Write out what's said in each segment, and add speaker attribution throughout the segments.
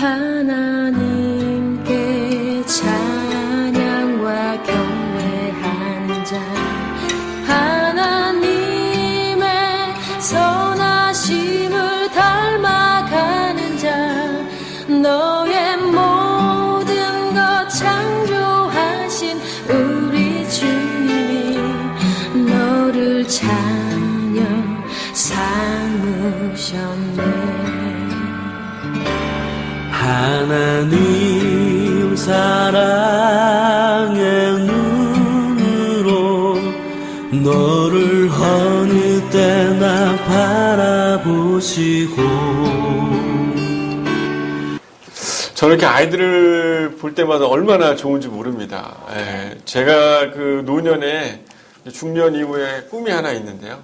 Speaker 1: 하나님께 찬양과 경배하는 자 하나님의 선하심을 닮아가는 자 너의 모든 것 창조하신 우리 주님이 너를 자녀 삼으셨네.
Speaker 2: 하나님 사랑의 눈으로 너를 어느 때나 바라보시고.
Speaker 3: 저는 이렇게 아이들을 볼 때마다 얼마나 좋은지 모릅니다. 제가 그 노년에 중년 이후에 꿈이 하나 있는데요.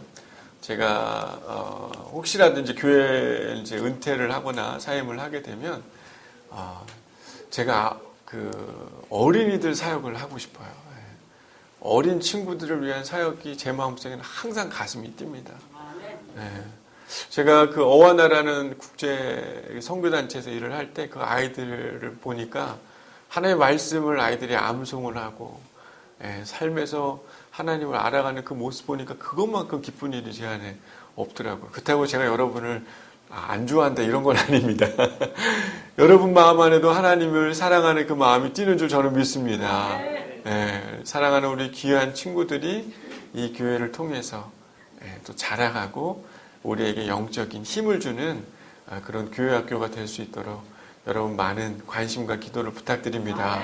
Speaker 3: 제가 혹시라도 이제 교회 이제 은퇴를 하거나 사임을 하게 되면 제가 그 어린이들 사역을 하고 싶어요. 어린 친구들을 위한 사역이 제 마음속에는 항상 가슴이 뜁니다. 제가 그 어와나라는 국제 선교단체에서 일을 할 때 그 아이들을 보니까 하나님의 말씀을 아이들이 암송을 하고 삶에서 하나님을 알아가는 그 모습 보니까 그것만큼 기쁜 일이 제 안에 없더라고요. 그렇다고 제가 여러분을 안 좋아한다 이런 건 아닙니다. 여러분 마음 안에도 하나님을 사랑하는 그 마음이 뛰는 줄 저는 믿습니다. 사랑하는 우리 귀한 친구들이 이 교회를 통해서 또 자라가고 우리에게 영적인 힘을 주는 그런 교회 학교가 될 수 있도록 여러분 많은 관심과 기도를 부탁드립니다.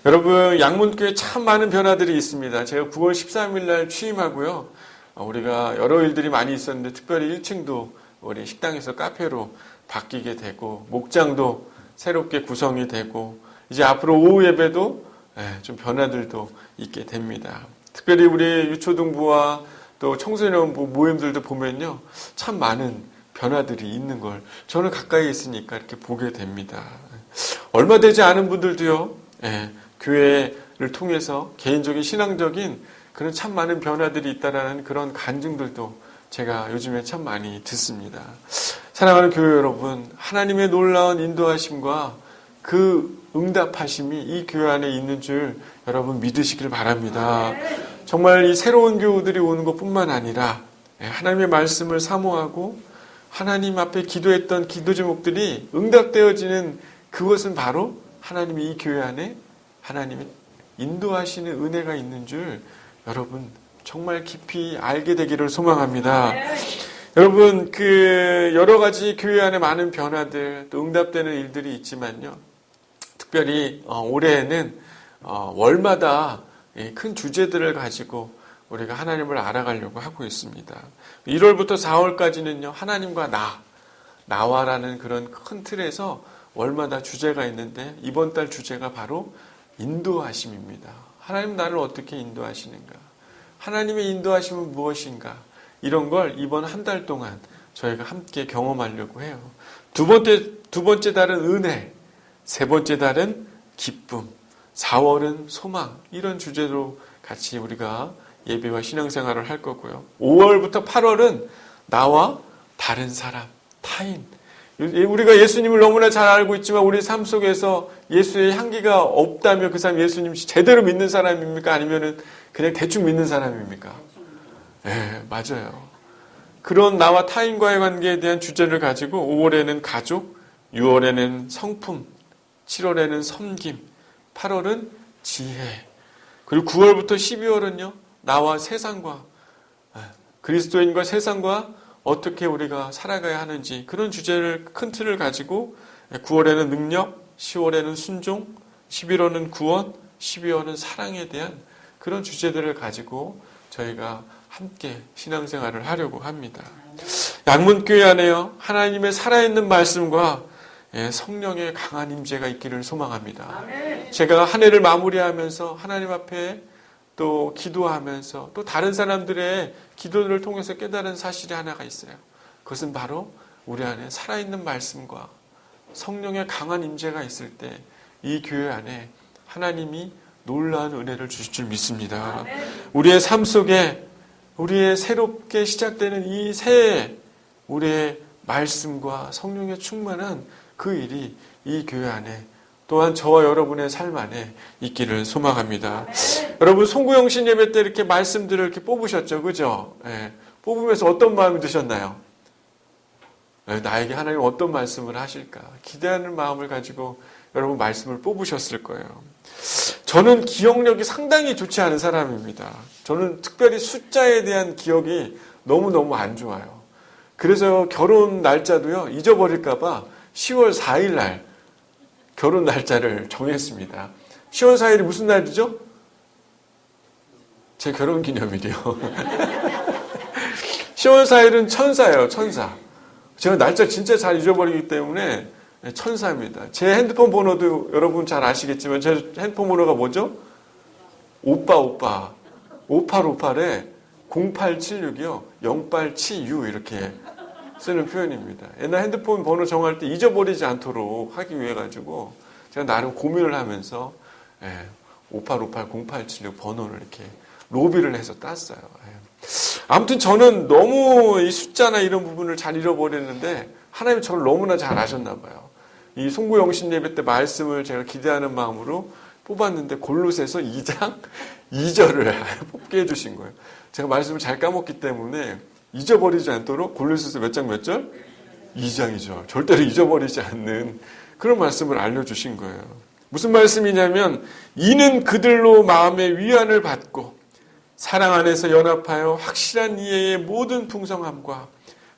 Speaker 3: 여러분 양문교회 참 많은 변화들이 있습니다. 제가 9월 13일 날 취임하고요. 우리가 여러 일들이 많이 있었는데 특별히 1층도 우리 식당에서 카페로 바뀌게 되고 목장도 새롭게 구성이 되고 이제 앞으로 오후 예배도 좀 변화들도 있게 됩니다. 특별히 우리 유초등부와 또 청소년부 모임들도 보면요. 참 많은 변화들이 있는 걸 저는 가까이 있으니까 이렇게 보게 됩니다. 얼마 되지 않은 분들도요. 교회를 통해서 개인적인 신앙적인 그런 참 많은 변화들이 있다라는 그런 간증들도 제가 요즘에 참 많이 듣습니다. 사랑하는 교회 여러분, 하나님의 놀라운 인도하심과 그 응답하심이 이 교회 안에 있는 줄 여러분 믿으시길 바랍니다. 정말 이 새로운 교우들이 오는 것뿐만 아니라 하나님의 말씀을 사모하고 하나님 앞에 기도했던 기도 제목들이 응답되어지는 그것은 바로 하나님이 이 교회 안에 하나님의 인도하시는 은혜가 있는 줄 여러분 정말 깊이 알게 되기를 소망합니다. 여러분 그 여러 가지 교회 안에 많은 변화들 또 응답되는 일들이 있지만요. 특별히 올해에는 월마다 큰 주제들을 가지고 우리가 하나님을 알아가려고 하고 있습니다. 1월부터 4월까지는요. 하나님과 나와라는 그런 큰 틀에서 월마다 주제가 있는데 이번 달 주제가 바로 인도하심입니다. 하나님 나를 어떻게 인도하시는가? 하나님의 인도하심은 무엇인가? 이런 걸 이번 한 달 동안 저희가 함께 경험하려고 해요. 두 번째 달은 은혜, 세 번째 달은 기쁨, 4월은 소망 이런 주제로 같이 우리가 예배와 신앙생활을 할 거고요. 5월부터 8월은 나와 다른 사람, 타인. 우리가 예수님을 너무나 잘 알고 있지만 우리 삶 속에서 예수의 향기가 없다면 그 사람 예수님 제대로 믿는 사람입니까? 아니면 그냥 대충 믿는 사람입니까? 네, 맞아요. 그런 나와 타인과의 관계에 대한 주제를 가지고 5월에는 가족, 6월에는 성품, 7월에는 섬김, 8월은 지혜, 그리고 9월부터 12월은요. 나와 세상과 그리스도인과 세상과 어떻게 우리가 살아가야 하는지 그런 주제를 큰 틀을 가지고 9월에는 능력, 10월에는 순종, 11월은 구원, 12월은 사랑에 대한 그런 주제들을 가지고 저희가 함께 신앙생활을 하려고 합니다. 양문교회 안에요. 하나님의 살아있는 말씀과 성령의 강한 임재가 있기를 소망합니다. 제가 한 해를 마무리하면서 하나님 앞에 또 기도하면서 또 다른 사람들의 기도를 통해서 깨달은 사실이 하나가 있어요. 그것은 바로 우리 안에 살아있는 말씀과 성령의 강한 임재가 있을 때 이 교회 안에 하나님이 놀라운 은혜를 주실 줄 믿습니다. 우리의 삶 속에 우리의 새롭게 시작되는 이 새해 우리의 말씀과 성령의 충만한 그 일이 이 교회 안에 또한 저와 여러분의 삶 안에 있기를 소망합니다. 여러분 송구영신 예배 때 이렇게 말씀들을 이렇게 뽑으셨죠, 그죠? 예, 뽑으면서 어떤 마음이 드셨나요? 예, 나에게 하나님 어떤 말씀을 하실까 기대하는 마음을 가지고 여러분 말씀을 뽑으셨을 거예요. 저는 기억력이 상당히 좋지 않은 사람입니다. 저는 특별히 숫자에 대한 기억이 너무너무 안 좋아요. 그래서 결혼 날짜도요 잊어버릴까 봐 10월 4일 날 결혼 날짜를 정했습니다. 10월 4일이 무슨 날이죠? 제 결혼 기념일이요. 10월 4일은 천사예요, 천사. 제가 날짜 진짜 잘 잊어버리기 때문에 천사입니다. 제 핸드폰 번호도 여러분 잘 아시겠지만 제 핸드폰 번호가 뭐죠? 오빠 5858에 0876이요 0876 이렇게 쓰는 표현입니다. 옛날 핸드폰 번호 정할 때 잊어버리지 않도록 하기 위해 가지고 제가 나름 고민을 하면서 5858 0876 번호를 이렇게 로비를 해서 땄어요. 아무튼 저는 너무 이 숫자나 이런 부분을 잘 잃어버리는데 하나님이 저를 너무나 잘 아셨나 봐요. 이 송구영신 예배 때 말씀을 제가 기대하는 마음으로 뽑았는데 골로새서 2장 2절을 뽑게 해주신 거예요. 제가 말씀을 잘 까먹기 때문에 잊어버리지 않도록 골로새서 몇 장 몇 절? 2장 2절. 절대로 잊어버리지 않는 그런 말씀을 알려주신 거예요. 무슨 말씀이냐면 이는 그들로 마음의 위안을 받고 사랑 안에서 연합하여 확실한 이해의 모든 풍성함과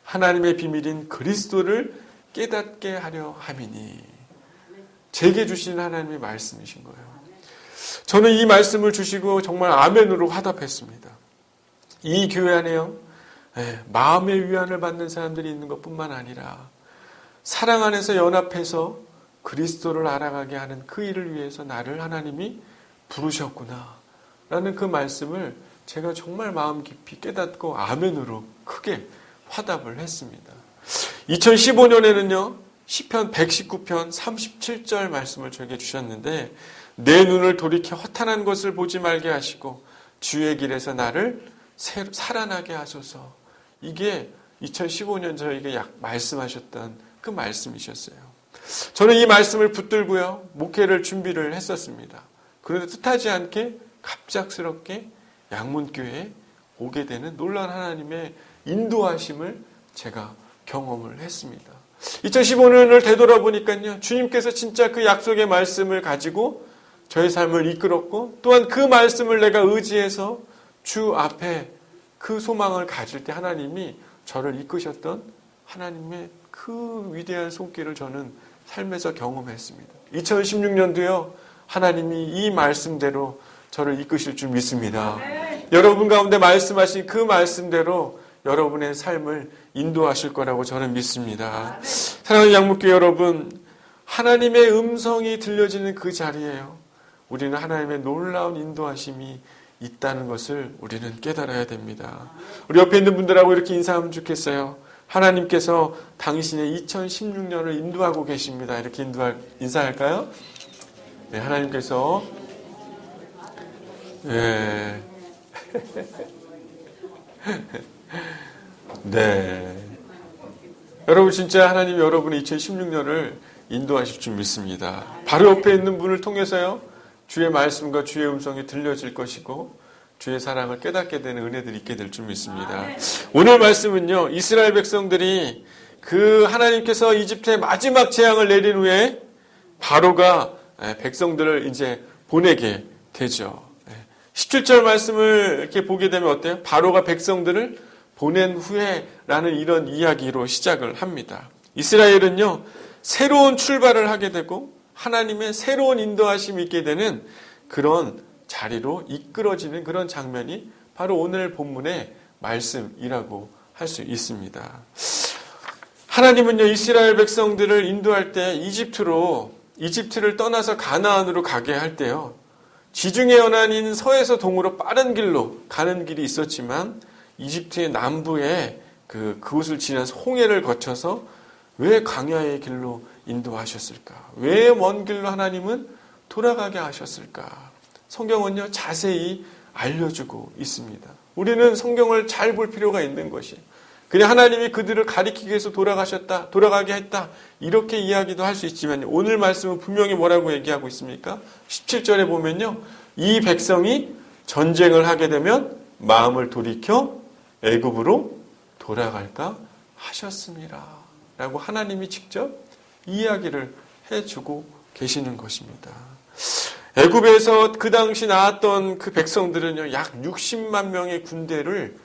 Speaker 3: 하나님의 비밀인 그리스도를 깨닫게 하려 함이니. 제게 주신 하나님의 말씀이신 거예요. 저는 이 말씀을 주시고 정말 아멘으로 화답했습니다. 이 교회 안에요, 마음의 위안을 받는 사람들이 있는 것뿐만 아니라 사랑 안에서 연합해서 그리스도를 알아가게 하는 그 일을 위해서 나를 하나님이 부르셨구나 라는 그 말씀을 제가 정말 마음 깊이 깨닫고 아멘으로 크게 화답을 했습니다. 2015년에는요 시편 119편 37절 말씀을 저에게 주셨는데 내 눈을 돌이켜 허탄한 것을 보지 말게 하시고 주의 길에서 나를 살아나게 하소서. 이게 2015년 저에게 말씀하셨던 그 말씀이셨어요. 저는 이 말씀을 붙들고요 목회를 준비를 했었습니다. 그런데 뜻하지 않게 갑작스럽게 양문교회에 오게 되는 놀라운 하나님의 인도하심을 제가 경험을 했습니다. 2015년을 되돌아보니까요 주님께서 진짜 그 약속의 말씀을 가지고 저의 삶을 이끌었고 또한 그 말씀을 내가 의지해서 주 앞에 그 소망을 가질 때 하나님이 저를 이끄셨던 하나님의 그 위대한 손길을 저는 삶에서 경험했습니다. 2016년도요 하나님이 이 말씀대로 저를 이끄실 줄 믿습니다. 여러분 가운데 말씀하신 그 말씀대로 여러분의 삶을 인도하실 거라고 저는 믿습니다. 사랑하는 양목교회 여러분, 하나님의 음성이 들려지는 그 자리에요 우리는 하나님의 놀라운 인도하심이 있다는 것을 우리는 깨달아야 됩니다. 우리 옆에 있는 분들하고 이렇게 인사하면 좋겠어요. 하나님께서 당신의 2016년을 인도하고 계십니다. 이렇게 인사할까요? 네, 하나님께서 네. 네. 여러분 진짜 하나님 여러분의 2016년을 인도하실 줄 믿습니다. 바로 옆에 있는 분을 통해서요 주의 말씀과 주의 음성이 들려질 것이고 주의 사랑을 깨닫게 되는 은혜들이 있게 될 줄 믿습니다. 오늘 말씀은요 이스라엘 백성들이 그 하나님께서 이집트에 마지막 재앙을 내린 후에 바로가 백성들을 이제 보내게 되죠. 17절 말씀을 이렇게 보게 되면 어때요? 바로가 백성들을 보낸 후에라는 이런 이야기로 시작을 합니다. 이스라엘은요 새로운 출발을 하게 되고 하나님의 새로운 인도하심이 있게 되는 그런 자리로 이끌어지는 그런 장면이 바로 오늘 본문의 말씀이라고 할 수 있습니다. 하나님은요 이스라엘 백성들을 인도할 때 이집트를 떠나서 가나안으로 가게 할 때요 지중해 연안인 서에서 동으로 빠른 길로 가는 길이 있었지만 이집트의 남부에 그곳을 지나서 홍해를 거쳐서 왜 광야의 길로 인도하셨을까? 왜 먼 길로 하나님은 돌아가게 하셨을까? 성경은요 자세히 알려주고 있습니다. 우리는 성경을 잘 볼 필요가 있는 것이 그냥 하나님이 그들을 가리키기 위해서 돌아가게 했다. 이렇게 이야기도 할 수 있지만 오늘 말씀은 분명히 뭐라고 얘기하고 있습니까? 17절에 보면요. 이 백성이 전쟁을 하게 되면 마음을 돌이켜 애굽으로 돌아갈까 하셨습니다. 라고 하나님이 직접 이야기를 해주고 계시는 것입니다. 애굽에서 그 당시 나왔던 그 백성들은요, 약 60만 명의 군대를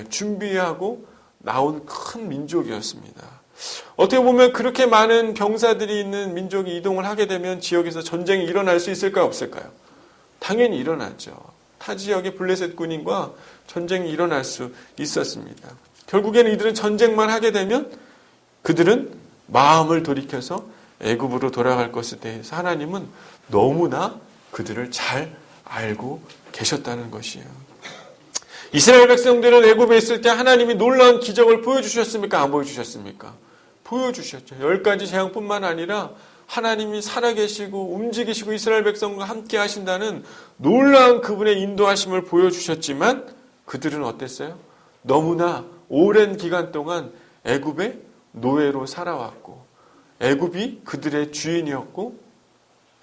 Speaker 3: 준비하고 나온 큰 민족이었습니다. 어떻게 보면 그렇게 많은 병사들이 있는 민족이 이동을 하게 되면 지역에서 전쟁이 일어날 수 있을까요? 없을까요? 당연히 일어났죠. 타 지역의 블레셋 군인과 전쟁이 일어날 수 있었습니다. 결국에는 이들은 전쟁만 하게 되면 그들은 마음을 돌이켜서 애굽으로 돌아갈 것에 대해서 하나님은 너무나 그들을 잘 알고 계셨다는 것이에요. 이스라엘 백성들은 애굽에 있을 때 하나님이 놀라운 기적을 보여주셨습니까? 안 보여주셨습니까? 보여주셨죠. 10가지 재앙뿐만 아니라 하나님이 살아계시고 움직이시고 이스라엘 백성과 함께 하신다는 놀라운 그분의 인도하심을 보여주셨지만 그들은 어땠어요? 너무나 오랜 기간 동안 애굽의 노예로 살아왔고 애굽이 그들의 주인이었고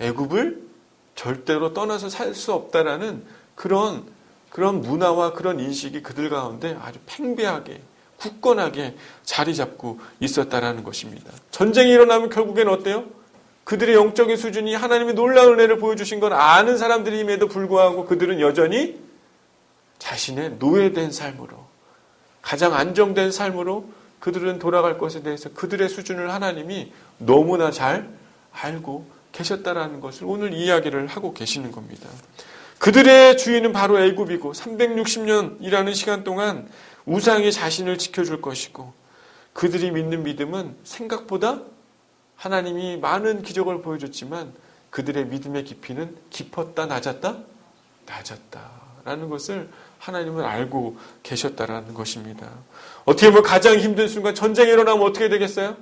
Speaker 3: 애굽을 절대로 떠나서 살 수 없다라는 그런 문화와 그런 인식이 그들 가운데 아주 팽배하게 굳건하게 자리 잡고 있었다라는 것입니다. 전쟁이 일어나면 결국엔 어때요? 그들의 영적인 수준이 하나님의 놀라운 은혜를 보여주신 건 아는 사람들임에도 불구하고 그들은 여전히 자신의 노예된 삶으로 가장 안정된 삶으로 그들은 돌아갈 것에 대해서 그들의 수준을 하나님이 너무나 잘 알고 계셨다라는 것을 오늘 이야기를 하고 계시는 겁니다. 그들의 주인은 바로 애굽이고 360년이라는 시간 동안 우상이 자신을 지켜줄 것이고 그들이 믿는 믿음은 생각보다 하나님이 많은 기적을 보여줬지만 그들의 믿음의 깊이는 깊었다, 낮았다? 낮았다라는 것을 하나님은 알고 계셨다라는 것입니다. 어떻게 보면 가장 힘든 순간, 전쟁이 일어나면 어떻게 되겠어요?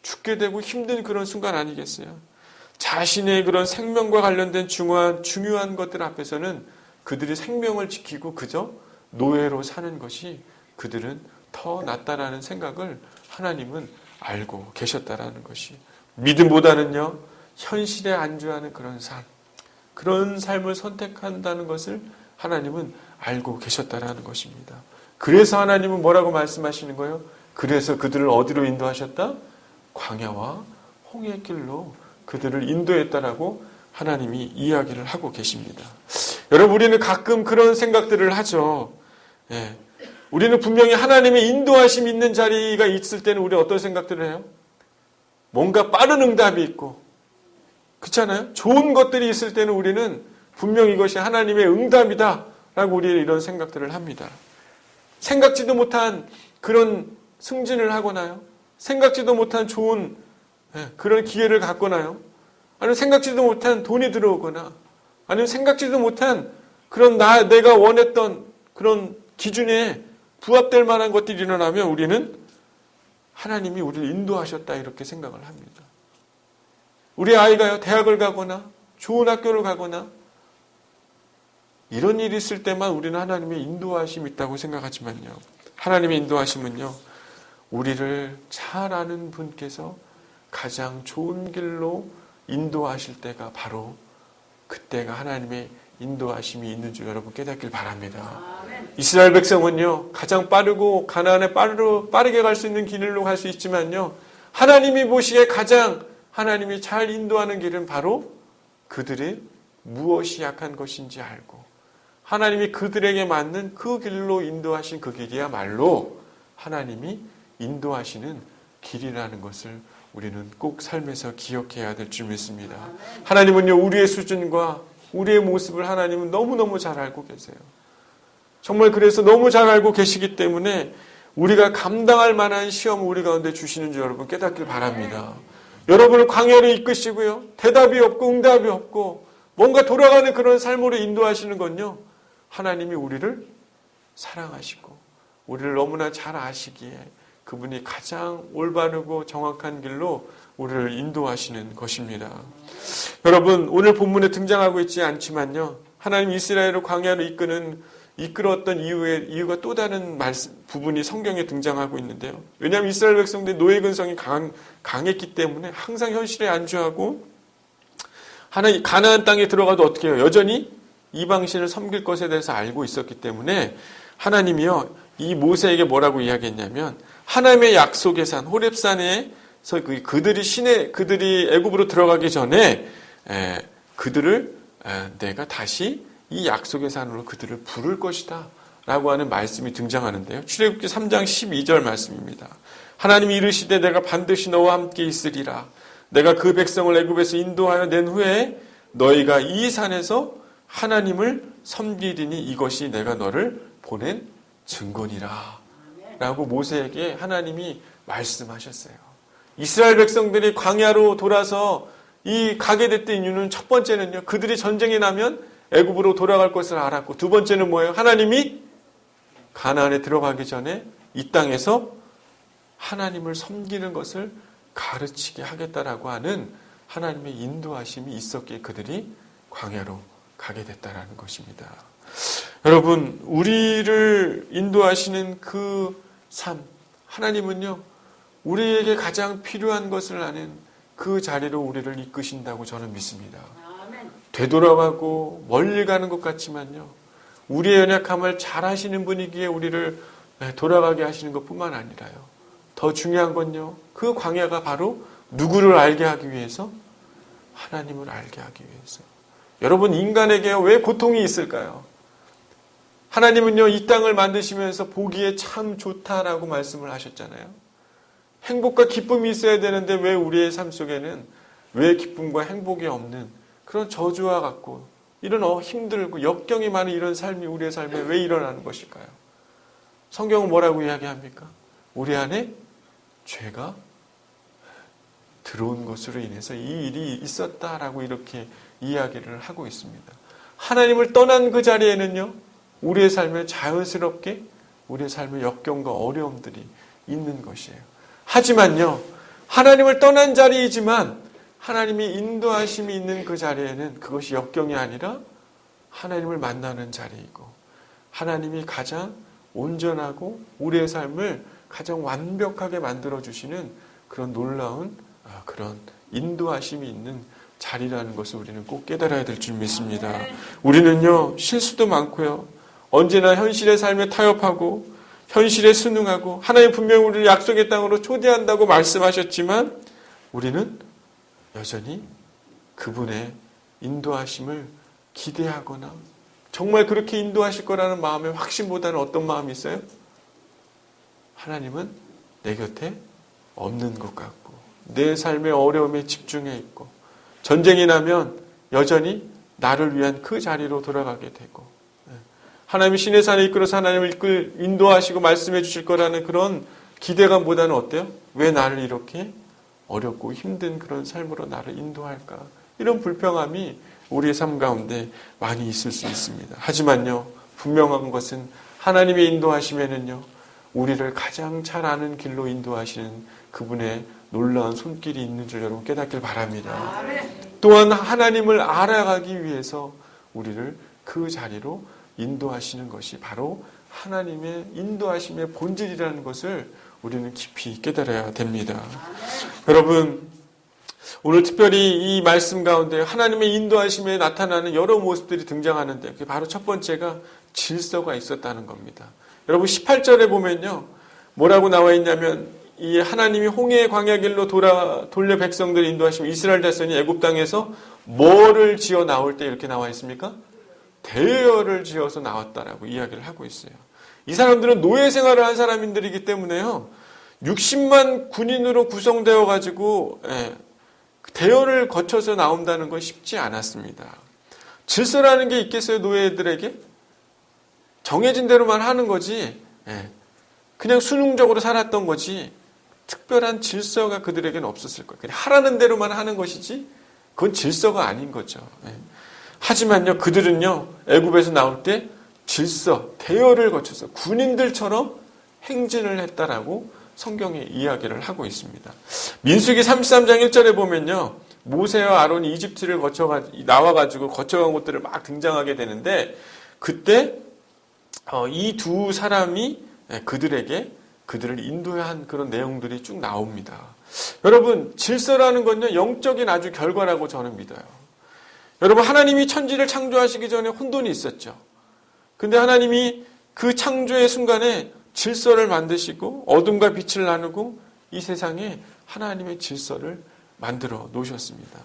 Speaker 3: 죽게 되고 힘든 그런 순간 아니겠어요? 자신의 그런 생명과 관련된 중요한 것들 앞에서는 그들이 생명을 지키고 그저 노예로 사는 것이 그들은 더 낫다라는 생각을 하나님은 알고 계셨다라는 것이, 믿음보다는요 현실에 안주하는 그런 삶을 선택한다는 것을 하나님은 알고 계셨다라는 것입니다. 그래서 하나님은 뭐라고 말씀하시는 거예요? 그래서 그들을 어디로 인도하셨다? 광야와 홍해 길로 그들을 인도했다라고 하나님이 이야기를 하고 계십니다. 여러분, 우리는 가끔 그런 생각들을 하죠. 우리는 분명히 하나님의 인도하심이 있는 자리가 있을 때는 우리는 어떤 생각들을 해요? 뭔가 빠른 응답이 있고, 그렇잖아요? 좋은 것들이 있을 때는 우리는 분명히 이것이 하나님의 응답이다 라고 우리는 이런 생각들을 합니다. 생각지도 못한 그런 승진을 하거나요, 생각지도 못한 좋은 그런 기회를 갖거나요, 아니면 생각지도 못한 돈이 들어오거나, 아니면 생각지도 못한 그런 내가 원했던 그런 기준에 부합될 만한 것들이 일어나면 우리는 하나님이 우리를 인도하셨다 이렇게 생각을 합니다. 우리 아이가요, 대학을 가거나 좋은 학교를 가거나 이런 일이 있을 때만 우리는 하나님의 인도하심이 있다고 생각하지만요, 하나님의 인도하심은요, 우리를 잘 아는 분께서 가장 좋은 길로 인도하실 때가 바로 그때가 하나님의 인도하심이 있는 줄 여러분 깨닫길 바랍니다. 이스라엘 백성은요, 가장 빠르고 가나안에 빠르게 갈 수 있는 길로 갈 수 있지만요, 하나님이 보시기에 가장 하나님이 잘 인도하는 길은 바로 그들의 무엇이 약한 것인지 알고 하나님이 그들에게 맞는 그 길로 인도하신 그 길이야말로 하나님이 인도하시는 길이라는 것을 우리는 꼭 삶에서 기억해야 될 줄 믿습니다. 하나님은요, 우리의 수준과 우리의 모습을 하나님은 너무너무 잘 알고 계세요. 정말 그래서 너무 잘 알고 계시기 때문에 우리가 감당할 만한 시험을 우리 가운데 주시는 줄 여러분 깨닫길 바랍니다. 여러분을 광야로 이끄시고요, 대답이 없고 응답이 없고 뭔가 돌아가는 그런 삶으로 인도하시는 건요, 하나님이 우리를 사랑하시고 우리를 너무나 잘 아시기에 그분이 가장 올바르고 정확한 길로 우리를 인도하시는 것입니다. 여러분, 오늘 본문에 등장하고 있지 않지만요, 하나님 이스라엘을 광야로 이끄는 이끌었던 이유가 또 다른 부분이 성경에 등장하고 있는데요. 왜냐하면 이스라엘 백성들이 노예 근성이 강했기 때문에 항상 현실에 안주하고 하나님 가나안 땅에 들어가도 어떻게 해요? 여전히 이방신을 섬길 것에 대해서 알고 있었기 때문에 하나님이요 이 모세에게 뭐라고 이야기했냐면 하나님의 약속의 산 호렙산에서 그들이 애굽으로 들어가기 전에 그들을 내가 다시 이 약속의 산으로 그들을 부를 것이다 라고 하는 말씀이 등장하는데요. 출애굽기 3장 12절 말씀입니다. 하나님이 이르시되 내가 반드시 너와 함께 있으리라. 내가 그 백성을 애굽에서 인도하여 낸 후에 너희가 이 산에서 하나님을 섬기리니 이것이 내가 너를 보낸 증거니라 라고 모세에게 하나님이 말씀하셨어요. 이스라엘 백성들이 광야로 돌아서 이 가게 됐던 이유는 첫 번째는요. 그들이 전쟁이 나면 애굽으로 돌아갈 것을 알았고 두 번째는 뭐예요? 하나님이 가나안에 들어가기 전에 이 땅에서 하나님을 섬기는 것을 가르치게 하겠다라고 하는 하나님의 인도하심이 있었기에 그들이 광야로 가게 됐다라는 것입니다. 여러분, 우리를 인도하시는 그 삶, 하나님은요, 우리에게 가장 필요한 것을 아는 그 자리로 우리를 이끄신다고 저는 믿습니다. 되돌아가고 멀리 가는 것 같지만요, 우리의 연약함을 잘 하시는 분이기에 우리를 돌아가게 하시는 것뿐만 아니라요. 더 중요한 건요, 그 광야가 바로 누구를 알게 하기 위해서? 하나님을 알게 하기 위해서. 여러분, 인간에게 왜 고통이 있을까요? 하나님은요, 이 땅을 만드시면서 보기에 참 좋다라고 말씀을 하셨잖아요. 행복과 기쁨이 있어야 되는데 왜 우리의 삶 속에는 왜 기쁨과 행복이 없는 그런 저주와 같고 이런 힘들고 역경이 많은 이런 삶이 우리의 삶에 왜 일어나는 것일까요? 성경은 뭐라고 이야기합니까? 우리 안에 죄가 들어온 것으로 인해서 이 일이 있었다라고 이렇게 이야기를 하고 있습니다. 하나님을 떠난 그 자리에는요, 우리의 삶에 자연스럽게 우리의 삶의 역경과 어려움들이 있는 것이에요. 하지만요, 하나님을 떠난 자리이지만 하나님이 인도하심이 있는 그 자리에는 그것이 역경이 아니라 하나님을 만나는 자리이고 하나님이 가장 온전하고 우리의 삶을 가장 완벽하게 만들어주시는 그런 놀라운 그런 인도하심이 있는 자리라는 것을 우리는 꼭 깨달아야 될 줄 믿습니다. 우리는요, 실수도 많고요. 언제나 현실의 삶에 타협하고 현실에 순응하고 하나님 분명히 우리를 약속의 땅으로 초대한다고 말씀하셨지만 우리는 여전히 그분의 인도하심을 기대하거나 정말 그렇게 인도하실 거라는 마음의 확신보다는 어떤 마음이 있어요? 하나님은 내 곁에 없는 것 같고 내 삶의 어려움에 집중해 있고 전쟁이 나면 여전히 나를 위한 그 자리로 돌아가게 되고 하나님이 시내산에 이끌어서 하나님을 인도하시고 말씀해 주실 거라는 그런 기대감보다는 어때요? 왜 나를 이렇게 어렵고 힘든 그런 삶으로 나를 인도할까? 이런 불평함이 우리의 삶 가운데 많이 있을 수 있습니다. 하지만요, 분명한 것은 하나님의 인도하심에는요, 우리를 가장 잘 아는 길로 인도하시는 그분의 놀라운 손길이 있는 줄 여러분 깨닫길 바랍니다. 또한 하나님을 알아가기 위해서 우리를 그 자리로 인도하시는 것이 바로 하나님의 인도하심의 본질이라는 것을 우리는 깊이 깨달아야 됩니다. 여러분, 오늘 특별히 이 말씀 가운데 하나님의 인도하심에 나타나는 여러 모습들이 등장하는데 그게 바로 첫 번째가 질서가 있었다는 겁니다. 여러분 18절에 보면요, 뭐라고 나와 있냐면 이 하나님이 홍해의 광야길로 돌려 백성들을 인도하시면 이스라엘 자손이 애굽 땅에서 뭐를 지어 나올 때 이렇게 나와 있습니까? 대열을 지어서 나왔다라고 이야기를 하고 있어요. 이 사람들은 노예 생활을 한 사람들이기 때문에요, 60만 군인으로 구성되어 가지고 대열을 거쳐서 나온다는 건 쉽지 않았습니다. 질서라는 게 있겠어요? 노예들에게 정해진 대로만 하는 거지, 그냥 수능적으로 살았던 거지 특별한 질서가 그들에게는 없었을 거예요. 그냥 하라는 대로만 하는 것이지 그건 질서가 아닌 거죠. 하지만요, 그들은요, 애굽에서 나올 때 질서, 대열을 거쳐서 군인들처럼 행진을 했다라고 성경에 이야기를 하고 있습니다. 민수기 33장 1절에 보면요, 모세와 아론이 이집트를 나와가지고 거쳐간 곳들을 막 등장하게 되는데 그때 이 두 사람이 그들을 인도한 그런 내용들이 쭉 나옵니다. 여러분, 질서라는 건요, 영적인 아주 결과라고 저는 믿어요. 여러분, 하나님이 천지를 창조하시기 전에 혼돈이 있었죠. 근데 하나님이 그 창조의 순간에 질서를 만드시고 어둠과 빛을 나누고 이 세상에 하나님의 질서를 만들어 놓으셨습니다.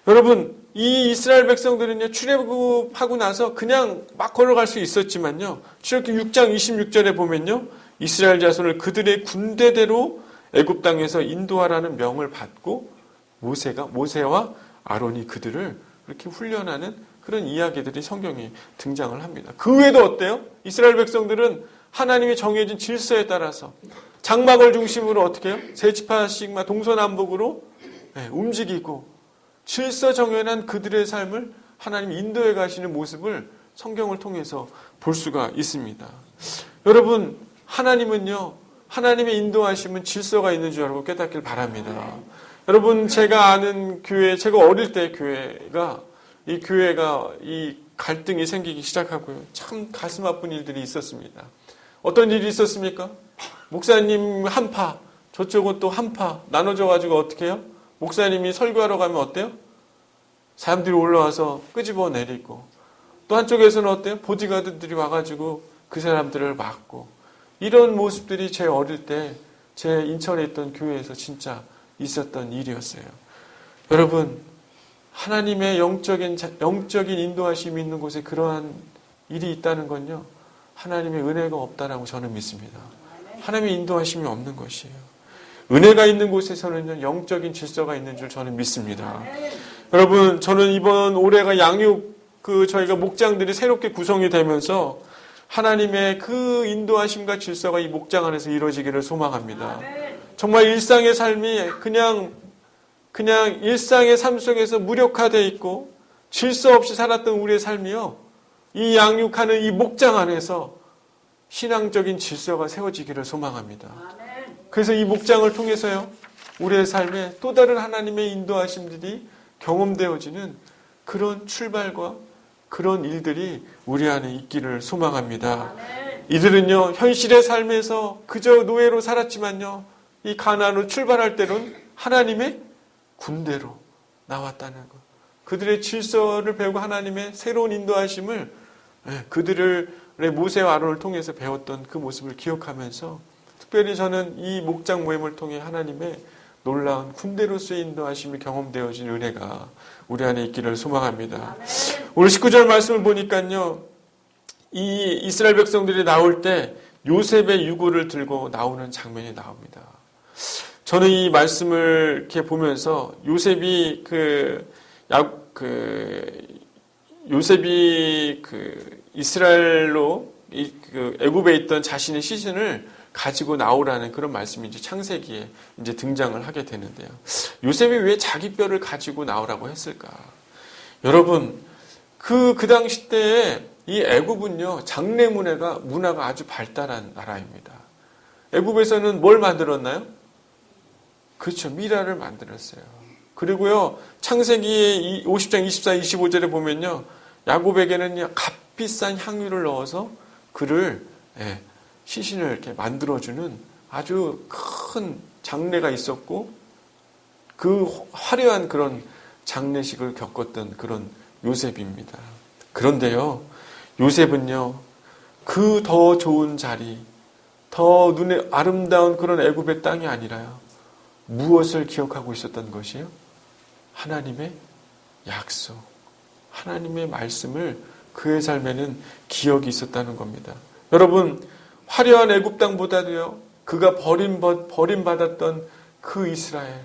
Speaker 3: 여러분, 이 이스라엘 백성들은요, 출애굽하고 나서 그냥 막 걸어갈 수 있었지만요, 출애굽기 6장 26절에 보면요, 이스라엘 자손을 그들의 군대대로 애굽 땅에서 인도하라는 명을 받고 모세와 아론이 그들을 그렇게 훈련하는 그런 이야기들이 성경에 등장을 합니다. 그 외에도 어때요? 이스라엘 백성들은 하나님이 정해진 질서에 따라서 장막을 중심으로 어떻게 해요? 세 지파씩 동서남북으로 움직이고 질서 정연한 그들의 삶을 하나님이 인도해 가시는 모습을 성경을 통해서 볼 수가 있습니다. 여러분, 하나님은요, 하나님의 인도하심은 질서가 있는 줄 알고 깨닫길 바랍니다. 여러분, 제가 아는 교회, 제가 어릴 때 이 교회가 이 갈등이 생기기 시작하고요. 참 가슴 아픈 일들이 있었습니다. 어떤 일이 있었습니까? 목사님 한파, 저쪽은 또 한파 나눠져가지고 어떻게 해요? 목사님이 설교하러 가면 어때요? 사람들이 올라와서 끄집어 내리고, 또 한쪽에서는 어때요? 보디가드들이 와가지고 그 사람들을 막고, 이런 모습들이 제 어릴 때 제 인천에 있던 교회에서 진짜 있었던 일이었어요. 여러분, 하나님의 영적인 인도하심이 있는 곳에 그러한 일이 있다는 건요, 하나님의 은혜가 없다라고 저는 믿습니다. 하나님의 인도하심이 없는 것이에요. 은혜가 있는 곳에서는요, 영적인 질서가 있는 줄 저는 믿습니다. 여러분, 저는 이번 올해가 저희가 목장들이 새롭게 구성이 되면서 하나님의 그 인도하심과 질서가 이 목장 안에서 이루어지기를 소망합니다. 정말 일상의 삶이 그냥 일상의 삶 속에서 무력화되어 있고 질서 없이 살았던 우리의 삶이요, 이 양육하는 이 목장 안에서 신앙적인 질서가 세워지기를 소망합니다. 그래서 이 목장을 통해서요, 우리의 삶에 또 다른 하나님의 인도하심들이 경험되어지는 그런 출발과 그런 일들이 우리 안에 있기를 소망합니다. 이들은요, 현실의 삶에서 그저 노예로 살았지만요, 이 가나안으로 출발할 때는 하나님의 군대로 나왔다는 것. 그들의 질서를 배우고 하나님의 새로운 인도하심을 그들의 모세와 아론을 통해서 배웠던 그 모습을 기억하면서, 특별히 저는 이 목장 모임을 통해 하나님의 놀라운 군대로서의 인도하심이 경험되어진 은혜가 우리 안에 있기를 소망합니다. 오늘 19절 말씀을 보니까요, 이 이스라엘 백성들이 나올 때 요셉의 유골을 들고 나오는 장면이 나옵니다. 저는 이 말씀을 이렇게 보면서 요셉이 이스라엘로 애굽에 있던 자신의 시신을 가지고 나오라는 그런 말씀이 이제 창세기에 이제 등장을 하게 되는데요. 요셉이 왜 자기 뼈를 가지고 나오라고 했을까? 여러분, 그 당시 때에 이 애굽은요, 장례 문화가 아주 발달한 나라입니다. 애굽에서는 뭘 만들었나요? 그렇죠, 미라를 만들었어요. 그리고요, 창세기 50장 24, 25절에 보면요, 야곱에게는 값비싼 향유를 넣어서 그를 시신을 이렇게 만들어주는 아주 큰 장례가 있었고, 그 화려한 그런 장례식을 겪었던 그런 요셉입니다. 그런데요, 요셉은요, 그 더 좋은 자리, 더 눈에 아름다운 그런 애굽의 땅이 아니라요, 무엇을 기억하고 있었던 것이에요? 하나님의 약속, 하나님의 말씀을 그의 삶에는 기억이 있었다는 겁니다. 여러분, 화려한 애굽 땅보다도요, 그가 버림받았던 그 이스라엘,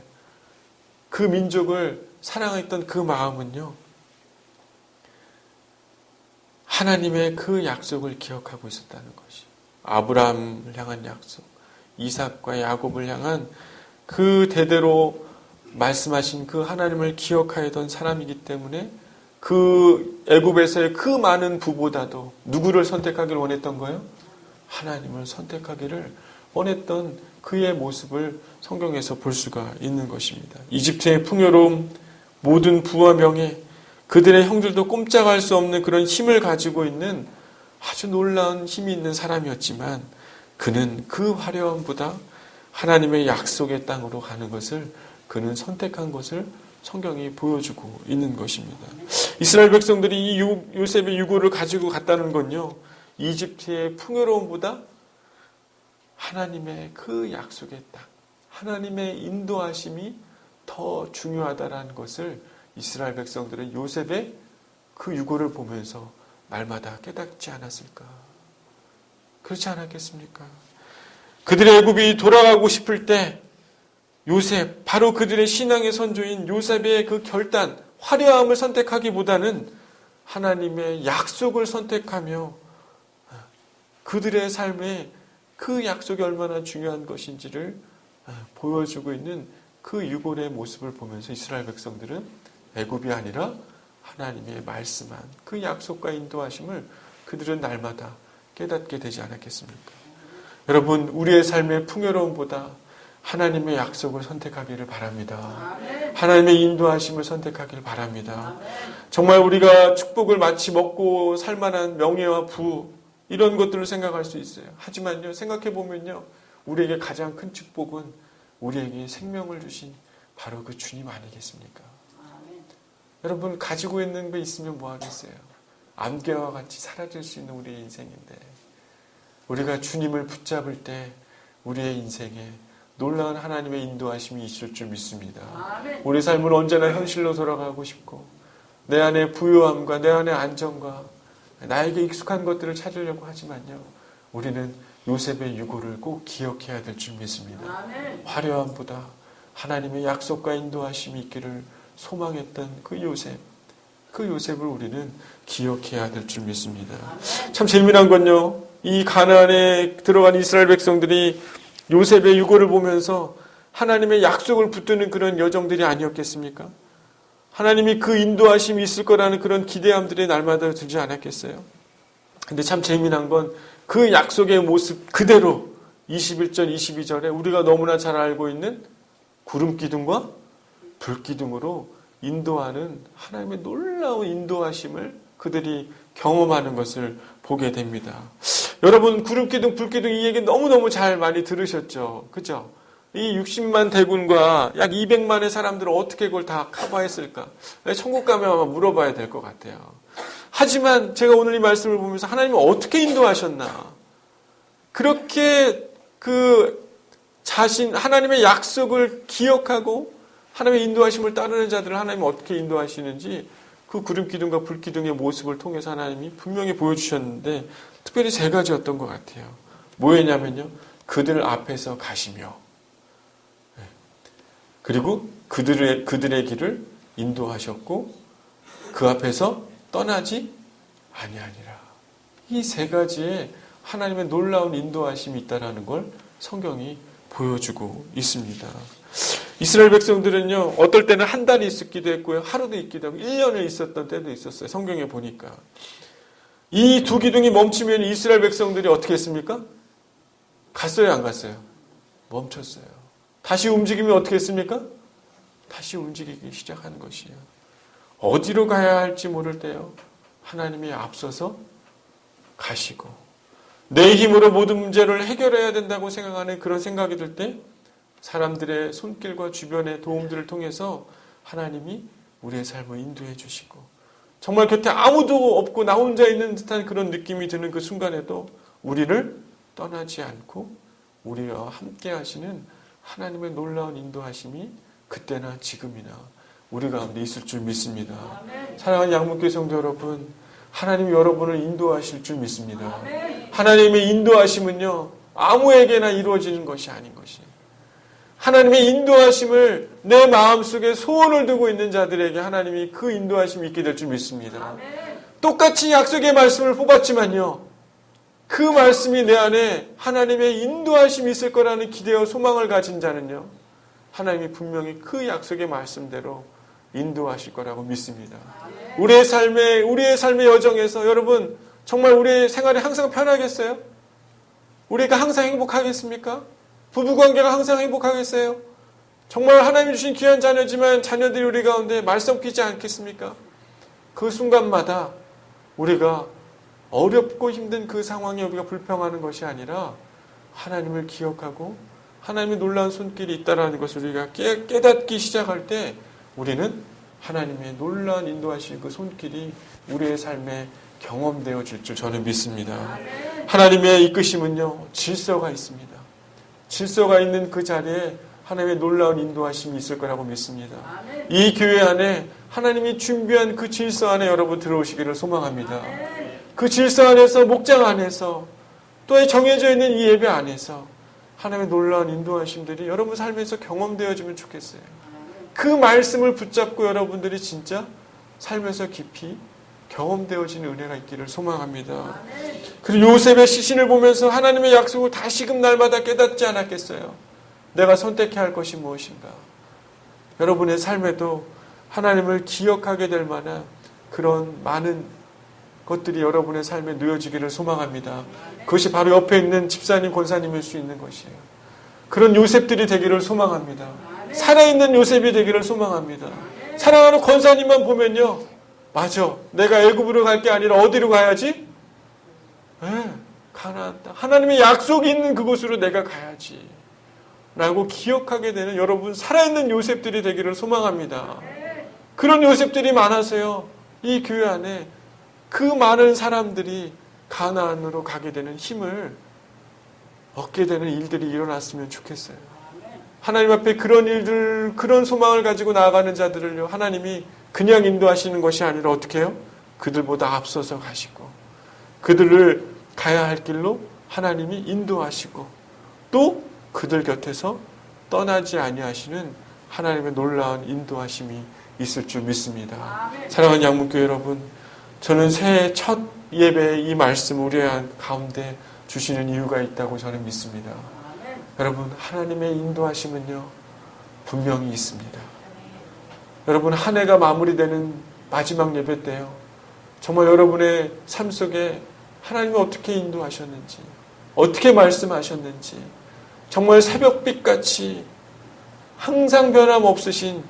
Speaker 3: 그 민족을 사랑했던 그 마음은요, 하나님의 그 약속을 기억하고 있었다는 것이, 아브라함을 향한 약속, 이삭과 야곱을 향한 그 대대로 말씀하신 그 하나님을 기억하였던 사람이기 때문에 그 애굽에서의 그 많은 부보다도 누구를 선택하기를 원했던 거예요? 하나님을 선택하기를 원했던 그의 모습을 성경에서 볼 수가 있는 것입니다. 이집트의 풍요로움, 모든 부와 명예, 그들의 형들도 꼼짝할 수 없는 그런 힘을 가지고 있는 아주 놀라운 힘이 있는 사람이었지만 그는 그 화려함보다 하나님의 약속의 땅으로 가는 것을 그는 선택한 것을 성경이 보여주고 있는 것입니다. 이스라엘 백성들이 이 요셉의 유고를 가지고 갔다는 건요, 이집트의 풍요로움보다 하나님의 그 약속의 땅, 하나님의 인도하심이 더 중요하다는 것을 이스라엘 백성들은 요셉의 그 유고를 보면서 날마다 깨닫지 않았을까? 그렇지 않았겠습니까? 그들의 애굽이 돌아가고 싶을 때 요셉, 바로 그들의 신앙의 선조인 요셉의 그 결단, 화려함을 선택하기보다는 하나님의 약속을 선택하며 그들의 삶에 그 약속이 얼마나 중요한 것인지를 보여주고 있는 그 유골의 모습을 보면서 이스라엘 백성들은 애굽이 아니라 하나님의 말씀한 그 약속과 인도하심을 그들은 날마다 깨닫게 되지 않았겠습니까? 여러분, 우리의 삶의 풍요로움보다 하나님의 약속을 선택하기를 바랍니다. 하나님의 인도하심을 선택하기를 바랍니다. 정말 우리가 축복을 마치 먹고 살만한 명예와 부 이런 것들을 생각할 수 있어요. 하지만요, 생각해 보면요, 우리에게 가장 큰 축복은 우리에게 생명을 주신 바로 그 주님 아니겠습니까? 여러분, 가지고 있는 거 있으면 뭐 하겠어요? 안개와 같이 사라질 수 있는 우리의 인생인데 우리가 주님을 붙잡을 때 우리의 인생에 놀라운 하나님의 인도하심이 있을 줄 믿습니다. 우리 삶은 언제나 현실로 돌아가고 싶고 내 안에 부유함과 내 안에 안정과 나에게 익숙한 것들을 찾으려고 하지만요, 우리는 요셉의 유고를 꼭 기억해야 될 줄 믿습니다. 화려함보다 하나님의 약속과 인도하심이 있기를 소망했던 그 요셉을 우리는 기억해야 될 줄 믿습니다. 참 재미난 건요, 이 가나안에 들어간 이스라엘 백성들이 요셉의 유고를 보면서 하나님의 약속을 붙드는 그런 여정들이 아니었겠습니까? 하나님이 그 인도하심이 있을 거라는 그런 기대함들이 날마다 들지 않았겠어요? 근데 참 재미난 건 그 약속의 모습 그대로 21절, 22절에 우리가 너무나 잘 알고 있는 구름 기둥과 불 기둥으로 인도하는 하나님의 놀라운 인도하심을 그들이 경험하는 것을 보게 됩니다. 여러분, 구름 기둥, 불 기둥 이 얘기 너무너무 잘 많이 들으셨죠? 그죠? 이 60만 대군과 약 200만의 사람들을 어떻게 그걸 다 커버했을까? 천국 가면 아마 물어봐야 될 것 같아요. 하지만 제가 오늘 이 말씀을 보면서 하나님은 어떻게 인도하셨나? 그렇게 하나님의 약속을 기억하고 하나님의 인도하심을 따르는 자들을 하나님은 어떻게 인도하시는지 그 구름 기둥과 불 기둥의 모습을 통해서 하나님이 분명히 보여주셨는데 특별히 세 가지였던 것 같아요. 뭐였냐면요, 그들 앞에서 가시며 그리고 그들의 길을 인도하셨고 그 앞에서 떠나지 아니하니라. 이 세 가지의 하나님의 놀라운 인도하심이 있다는 걸 성경이 보여주고 있습니다. 이스라엘 백성들은요, 어떨 때는 한 달이 있기도 했고요, 하루도 있기도 하고 1년을 있었던 때도 있었어요. 성경에 보니까 이 두 기둥이 멈추면 이스라엘 백성들이 어떻게 했습니까? 갔어요, 안 갔어요? 멈췄어요. 다시 움직이면 어떻게 했습니까? 다시 움직이기 시작하는 것이에요. 어디로 가야 할지 모를 때요, 하나님이 앞서서 가시고 내 힘으로 모든 문제를 해결해야 된다고 생각하는 그런 생각이 들 때 사람들의 손길과 주변의 도움들을 통해서 하나님이 우리의 삶을 인도해 주시고 정말 곁에 아무도 없고 나 혼자 있는 듯한 그런 느낌이 드는 그 순간에도 우리를 떠나지 않고 우리와 함께 하시는 하나님의 놀라운 인도하심이 그때나 지금이나 우리 가운데 있을 줄 믿습니다. 사랑하는 양문교회 성도 여러분, 하나님이 여러분을 인도하실 줄 믿습니다. 하나님의 인도하심은요, 아무에게나 이루어지는 것이 아닌 것이에요. 하나님의 인도하심을 내 마음속에 소원을 두고 있는 자들에게 하나님이 그 인도하심이 있게 될 줄 믿습니다. 똑같이 약속의 말씀을 뽑았지만요, 그 말씀이 내 안에 하나님의 인도하심이 있을 거라는 기대와 소망을 가진 자는요, 하나님이 분명히 그 약속의 말씀대로 인도하실 거라고 믿습니다. 우리의 삶의 여정에서 여러분, 정말 우리의 생활이 항상 편하겠어요? 우리가 항상 행복하겠습니까? 부부관계가 항상 행복하겠어요? 정말 하나님이 주신 귀한 자녀지만 자녀들이 우리 가운데 말썽 피지 않겠습니까? 그 순간마다 우리가 어렵고 힘든 그 상황에 우리가 불평하는 것이 아니라 하나님을 기억하고 하나님의 놀라운 손길이 있다는 것을 우리가 깨닫기 시작할 때 우리는 하나님의 놀라운 인도하신 그 손길이 우리의 삶에 경험되어질 줄 저는 믿습니다. 하나님의 이끄심은요, 질서가 있습니다. 질서가 있는 그 자리에 하나님의 놀라운 인도하심이 있을 거라고 믿습니다. 이 교회 안에 하나님이 준비한 그 질서 안에 여러분 들어오시기를 소망합니다. 그 질서 안에서, 목장 안에서, 또 정해져 있는 이 예배 안에서 하나님의 놀라운 인도하심들이 여러분 삶에서 경험되어지면 좋겠어요. 그 말씀을 붙잡고 여러분들이 진짜 삶에서 깊이 경험되어지는 은혜가 있기를 소망합니다. 그리고 요셉의 시신을 보면서 하나님의 약속을 다시금 날마다 깨닫지 않았겠어요? 내가 선택해야 할 것이 무엇인가? 여러분의 삶에도 하나님을 기억하게 될 만한 그런 많은 것들이 여러분의 삶에 놓여지기를 소망합니다. 그것이 바로 옆에 있는 집사님, 권사님일 수 있는 것이에요. 그런 요셉들이 되기를 소망합니다. 살아있는 요셉이 되기를 소망합니다. 사랑하는 권사님만 보면요, 맞아, 내가 애굽으로 갈 게 아니라 어디로 가야지? 가나안 땅, 하나님의 약속이 있는 그곳으로 내가 가야지 라고 기억하게 되는 여러분 살아있는 요셉들이 되기를 소망합니다. 그런 요셉들이 많아서요, 이 교회 안에 그 많은 사람들이 가나안으로 가게 되는 힘을 얻게 되는 일들이 일어났으면 좋겠어요. 하나님 앞에 그런 일들, 그런 소망을 가지고 나아가는 자들을요, 하나님이 그냥 인도하시는 것이 아니라 어떻게 해요? 그들보다 앞서서 가시고 그들을 가야 할 길로 하나님이 인도하시고 또 그들 곁에서 떠나지 아니하시는 하나님의 놀라운 인도하심이 있을 줄 믿습니다. 사랑하는 양문교회 여러분, 저는 새해 첫 예배의 이 말씀 우리 가운데 주시는 이유가 있다고 저는 믿습니다. 여러분, 하나님의 인도하심은요, 분명히 있습니다. 여러분, 한 해가 마무리되는 마지막 예배 때요, 정말 여러분의 삶 속에 하나님이 어떻게 인도하셨는지, 어떻게 말씀하셨는지, 정말 새벽빛같이 항상 변함없으신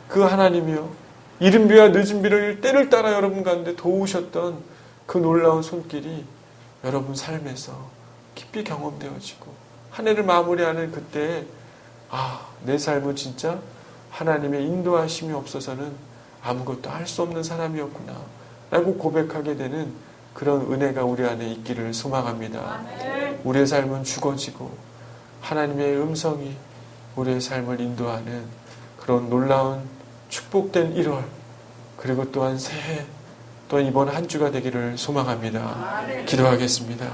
Speaker 3: 그 하나님이요, 이른비와 늦은비를 때를 따라 여러분 가운데 도우셨던 그 놀라운 손길이 여러분 삶에서 깊이 경험되어지고 한 해를 마무리하는 그때에 내 삶은 진짜 하나님의 인도하심이 없어서는 아무것도 할 수 없는 사람이었구나 라고 고백하게 되는 그런 은혜가 우리 안에 있기를 소망합니다. 우리의 삶은 죽어지고 하나님의 음성이 우리의 삶을 인도하는 그런 놀라운 축복된 1월, 그리고 또한 새해, 또 이번 한 주가 되기를 소망합니다. 기도하겠습니다.